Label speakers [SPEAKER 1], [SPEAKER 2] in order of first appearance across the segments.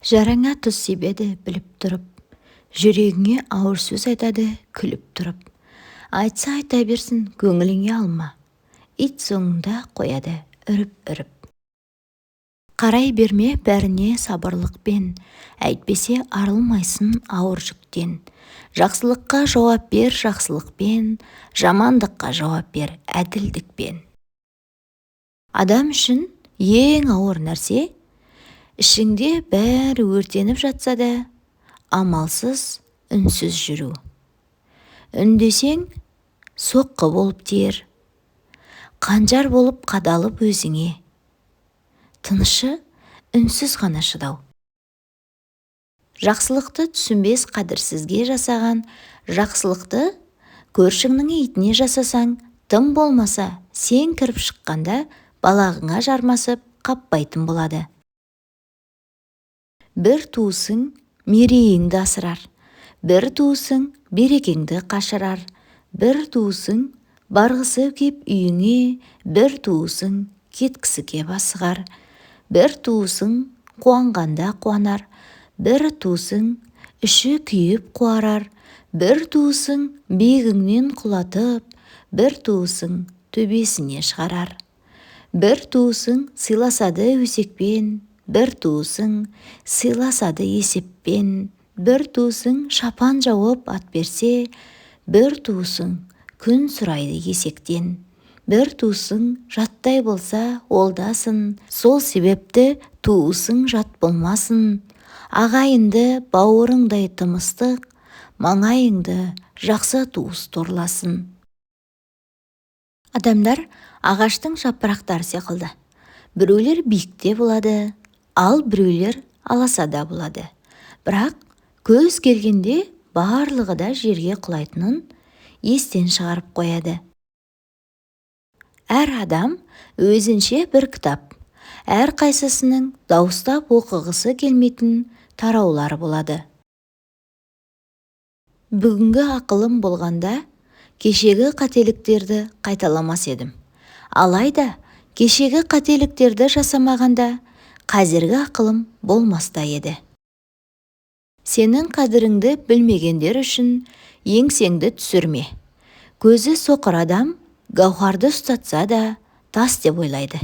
[SPEAKER 1] Жараңа тұз себеді біліп тұрып, жүрегіңе ауыр сөз айтады күліп тұрып. Айтса айта берсін, көңіліңе алма, ит соңында қояды үріп-үріп. Қарай берме бәріне сабырлықпен, әйтпесе арылмайсың ауыр жүктен. Жақсылыққа жауап бер жақсылықпен, жамандыққа жауап бер әділдікпен. Адам үшін ең ауыр нәрсе, ішіңде бәрі өртеніп жатса да, амалсыз, үнсіз жүру. Үндесең, соққы болып тиер, қанжар болып қадалып өзіңе. Тынышы, үнсіз ғана шыдау. Жақсылықты түсінбес қадірсізге жасаған, жақсылықты көршіңнің итіне жасасаң, тым болмаса, сен кіріп шыққанда балағыңа жармасып қаппайтын болады. Бір туысың мерейіңді асырар, бір туысың берекеңді қашырар, бір туысың барғысы кеп үйіңе, бір туысың кеткісі кеп асығар, бір туысың қуанғанда қуанар, бір туысың іші күйіп қуарар, бір туысың биігіңнен құлатып, бір туысың төбесіне шығарар. Бір туысың сыйласады өсекпен, бір туысың сыйласады есеппен, бір туысың шапан жауып ат берсе, бір туысың күн сұрайды есектен, бір туысың жаттай болса олдасын, сол себепті туысың жат болмасын, ағайынды бауырыңдай тымыстық, маңайыңды жақсы туыс торласын. Адамдар ағаштың жапырақтары секілді. Біреулер биікте болады, ал біреулер аласада болады. Бірақ көз келгенде барлығы да жерге құлайтынын естен шығарып қояды. Әр адам өзінше бір кітап, әр қайсысының дауыстап оқығысы келмейтін тараулары болады. Бүгінгі ақылым болғанда, кешегі қателіктерді қайталамас едім. Алайда, кешегі қателіктерді жасамағанда, қазіргі ақылым болмаста еді. Сенің қадіріңді білмегендер үшін еңсеңді түсірме. Көзі соқыр адам гауһарды ұстатса да тас деп ойлайды.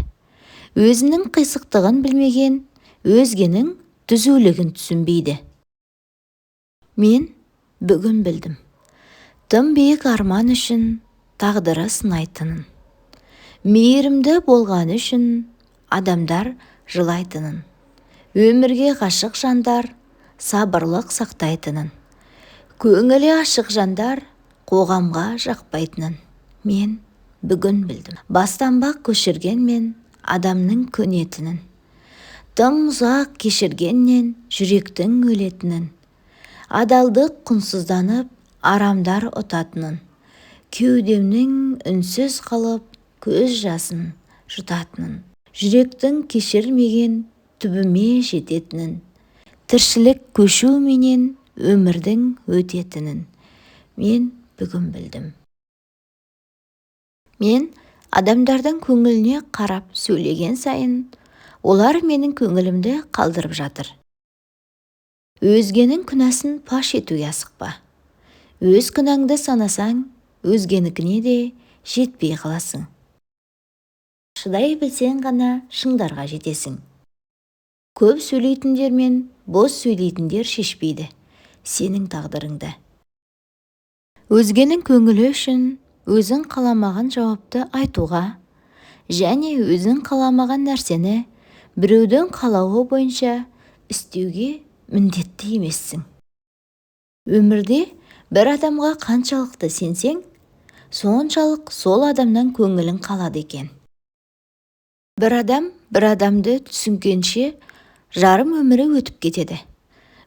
[SPEAKER 1] Өзінің қисықтығын білмеген өзгенің түзулігін түсінбейді. Мен бүгін білдім. Тым биік арман үшін тағдыры сынайтынын. Мейірімді болған үшін адамдар жылайтынын. Өмірге ғашық жандар сабырлық сақтайтынын. Көңілі ашық жандар қоғамға жақпайтынын. Мен бүгін білдім. Бастан-бақ көшіргенмен адамның көнетінін. Тым ұзақ кешіргеннен жүректің өлетінін. Адалдық құнсызданып, арамдар ұтатынын. Кеудемнің үнсіз қалып, көз жасын жұтатынын. Жүректің кешірмеген түбіме жететінін. Тіршілік көшу менен өмірдің өтетінін. Мен бүгін білдім. Мен адамдардың көңіліне қарап сөйлеген сайын, олар менің көңілімді қалдырып жатыр. Өзгенің күнәсін паш етуге асықпа. Өз күнәңді санасаң, өзгенікіне де жетпей қаласың. Шыдай білсең ғана шыңдарға жетесің. Көп сөйлейтіндер мен бос сөйлейтіндер шешпейді сенің тағдырыңды. Өзгенің көңілі үшін өзің қаламаған жауапты айтуға, және өзің қаламаған нәрсені біреудің қалауы бойынша істеуге міндетті емессің. Өмірде бір адамға қаншалықты сенсең, соншалық сол адамнан көңілің қалады екен. Бір адам бір адамды түсінгенше жарым өмірі өтіп кетеді.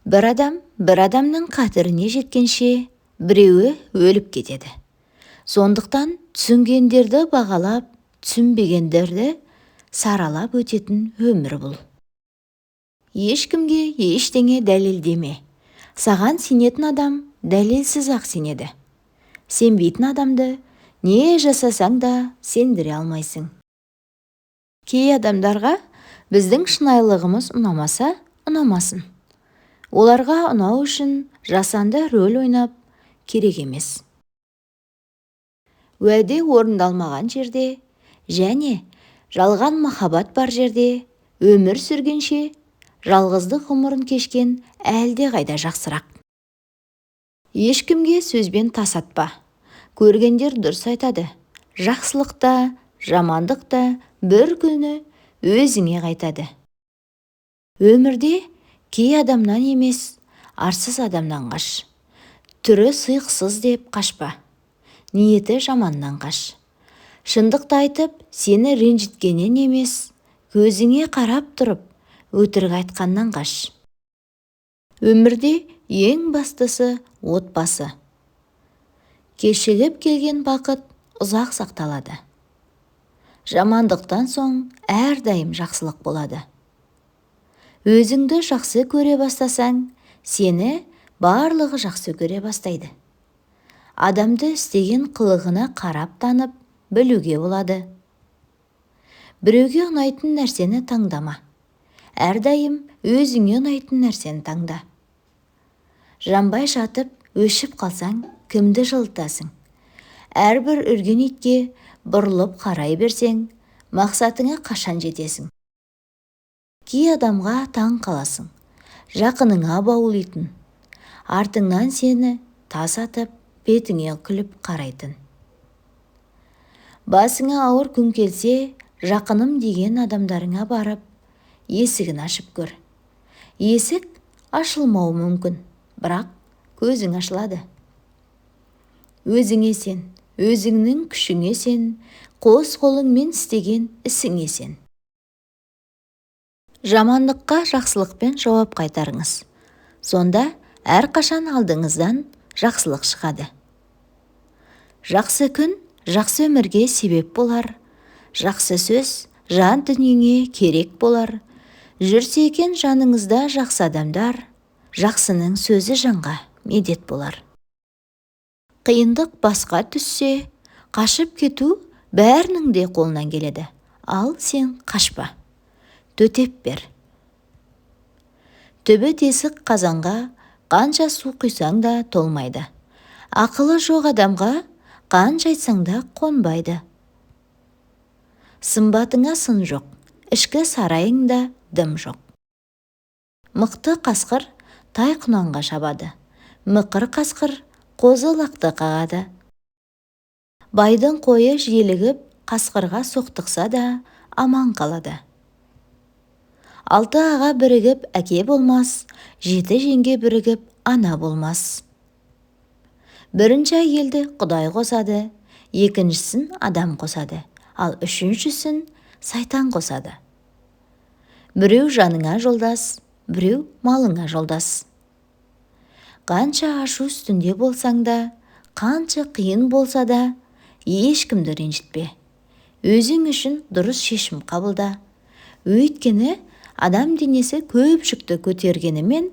[SPEAKER 1] Бір адам бір адамның қадіріне жеткенше біреуі өліп кетеді. Сондықтан түсінгендерді бағалап, түсінбегендерді саралап өтетін өмір бұл. Ешкімге ештеңе дәлелдеме. Саған сенетін адам дәлелсіз-ақ сенеді. Сенбейтін адамды не жасасаң да сендіре алмайсың. Кей адамдарға біздің шынайылығымыз ұнамаса, ұнамасын. Оларға ұнау үшін жасанды рөл ойнап керек емес. Уәде орындалмаған жерде және жалған махаббат бар жерде өмір сүргенше жалғыздық ғұмырын кешкен әлде қайда жақсырақ. Ешкімге сөзбен тасатпа. Көргендер дұрыс айтады. Жақсылықта, жамандықта бір күні өзіңе қайтады. Өмірде кей адамнан емес, арсыз адамнан қаш. Түрі сыйықсыз деп қашпа. Ниеті жаманнан қаш. Шындықты айтып, сені ренжіткеннен емес, көзіңе қарап тұрып, өтірік айтқаннан қаш. Өмірде ең бастысы отбасы. Кешігіп келген бақыт ұзақ сақталады. Жамандықтан соң әрдайым жақсылық болады. Өзіңді жақсы көре бастасаң, сені барлығы жақсы көре бастайды. Адамды істеген қылығына қарап танып, білуге болады. Біреуге ұнайтын нәрсені таңдама. Әрдайым өзіңе ұнайтын нәрсені таңда. Жанбай жатып, өшіп қалсаң, кімді жылытасың? Әрбір үрген итке бұрылып қарай берсең, мақсатыңа қашан жетесің? Кей адамға таң қаласың, жақыныңа баулитын, артыңнан сені тас атып, бетіңе күліп қарайтын. Басыңа ауыр күн келсе, жақыным деген адамдарыңа барып, есігін ашып көр. Есік ашылмауы мүмкін, бірақ көзің ашылады. Өзіңе сен, өзіңнің күшіңе сен, қос қолыңмен істеген ісіңе сен. Жамандыққа жақсылықпен жауап қайтарыңыз. Сонда әрқашан алдыңыздан жақсылық шығады. Жақсы күн жақсы өмірге себеп болар. Жақсы сөз жан дүниеңе керек болар. Жүрсе екен жаныңызда жақсы адамдар, жақсының сөзі жанға медет болар. Қиындық басқа түссе, қашып кету бәрінің де қолынан келеді. Ал сен қашпа, төтеп бер. Түбі тесік қазанға қанша су құйсаң да толмайды. Ақылы жоқ адамға қанша айтсаң да қонбайды. Сымбатыңа сын жоқ, ішкі сарайыңда дым жоқ. Мықты қасқыр тай құнанға шабады. Мықыр қасқыр қозы лақты қағады. Байдың қойы желігіп, қасқырға соқтықса да аман қалады. 6 аға бірігіп әке болмас, 7 жеңге бірігіп ана болмас. Бірінші әйелді Құдай қосады, екіншісін адам қосады, ал үшіншісін сайтан қосады. Біреу жаныңа жолдас, біреу малыңа жолдас. Қанша ашу үстінде болсаң да, қанша қиын болса да, ешкімді ренжітпе. Өзің үшін дұрыс шешім қабылда. Өйткені адам денесі көп жүкті көтергенімен,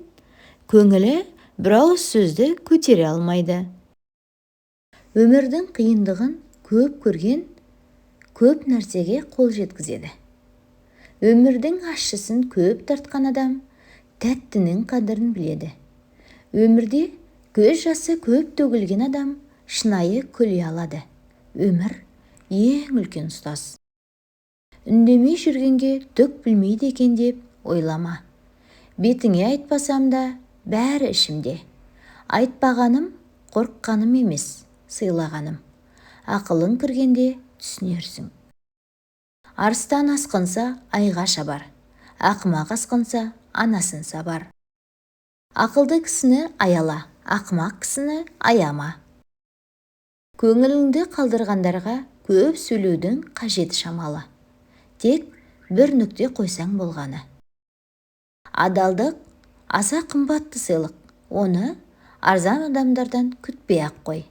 [SPEAKER 1] көңілі бір ауыз сөзді көтере алмайды. Өмірдің қиындығын көп көрген, көп нәрсеге қол жеткізеді. Өмірдің ащысын көп тартқан адам тәттінің қадірін біледі. Өмірде көз жасы көп төгілген адам шынайы күле алады. Өмір ең үлкен ұстаз. Үндемей жүргенге түк білмейді екен деп ойлама. Бетіңе айтпасам да бәрі ішімде. Айтпағаным қорыққаным емес, сыйлағаным. Ақылың кіргенде түсінерсің. Арыстан асқынса айға шабар, ақымақ асқынса анасын сабар. Ақылды кісіні аяла, ақымақ кісіні аяма. Көңіліңді қалдырғандарға көп сөйлеудің қажеті шамалы. Тек бір нүкте қойсаң болғаны. Адалдық аса қымбатты сыйлық, оны арзан адамдардан күтпей-ақ қой.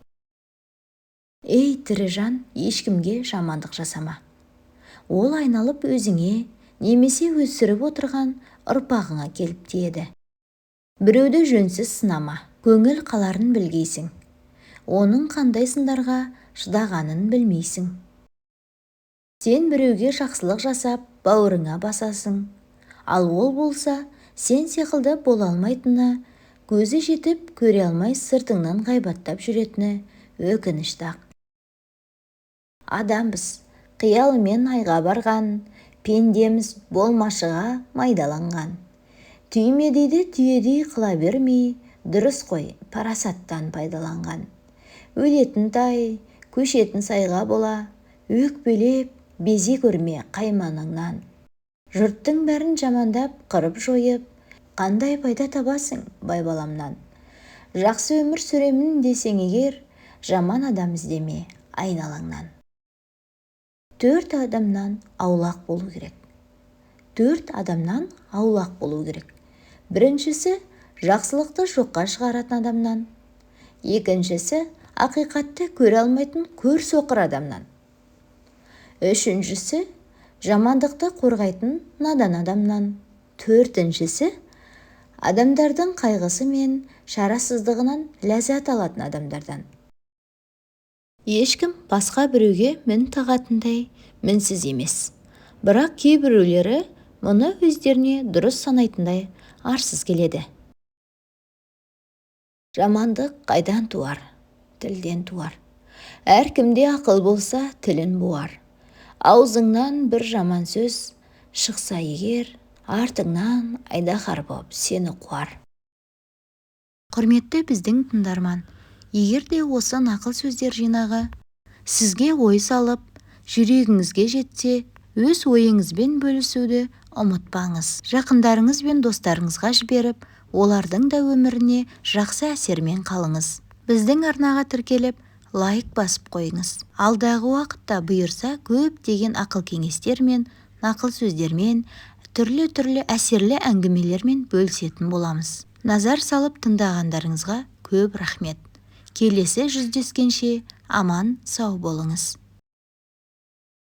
[SPEAKER 1] Ей тірі жан, ешкімге жамандық жасама. Ол айналып өзіңе, немесе өсіріп отырған ұрпағыңа келіп тиеді. Біреуді жөнсіз сынама, көңіл қаларын білгейсің. Оның қандай сындарға шыдағанын білмейсің. Сен біреуге жақсылық жасап, бауырыңа басасың. Ал ол болса, сен секілді бола алмайтынына, көзі жетіп көре алмай сыртыңнан ғайбаттап жүретіні өкінішті-ақ. Адамбыз, қиялымен айға барған, пендеміз болмашыға майдаланған. Түйме дейді түйедей қыла бермей, дұрыс қой парасаттан пайдаланған. Өлетін тай, көшетін сайға бола, өкпелеп, безе көрме қайманыңнан. Жұрттың бәрін жамандап, қырып жойып, қандай пайда табасың байбаламнан. Жақсы өмір сүремін десең егер, жаман адам іздеме айналаңнан. 4 адамнан аулақ болу керек. 4 адамнан аулақ болу керек. Біріншісі, жақсылықты жоққа шығаратын адамнан. Екіншісі, ақиқатты көре алмайтын көр соқыр адамнан. Үшіншісі, жамандықты қорғайтын надан адамнан. Төртіншісі, адамдардың қайғысы мен шарасыздығынан ләззат алатын адамдардан. Ешкім басқа біреуге мін тағатындай мінсіз емес. Бірақ кейбіреулері мұны өздеріне дұрыс санайтындай арсыз келеді. Жамандық қайдан туар? Тілден туар. Әркімде ақыл болса, тілін буар. Аузыңнан бір жаман сөз шықса егер, артыңнан айдаһар боп сені қуар. Құрметті біздің тыңдарман, егер де осы нақыл сөздер жинағы сізге ой салып, жүрегіңізге жетсе, өз ойыңызбен бөлісуді ұмытпаңыз. Жақындарыңыз бен достарыңызға жіберіп, олардың да өміріне жақсы әсермен қалыңыз. Біздің арнаға тіркеліп, лайк басып қойыңыз. Алдағы уақытта бұйырса көптеген ақыл кеңестермен, нақыл сөздермен, түрлі әсерлі әңгімелермен бөлісетін боламыз. Назар салып тыңдағандарыңызға көп рахмет. Келесі жүздескенше аман сау болыңыз.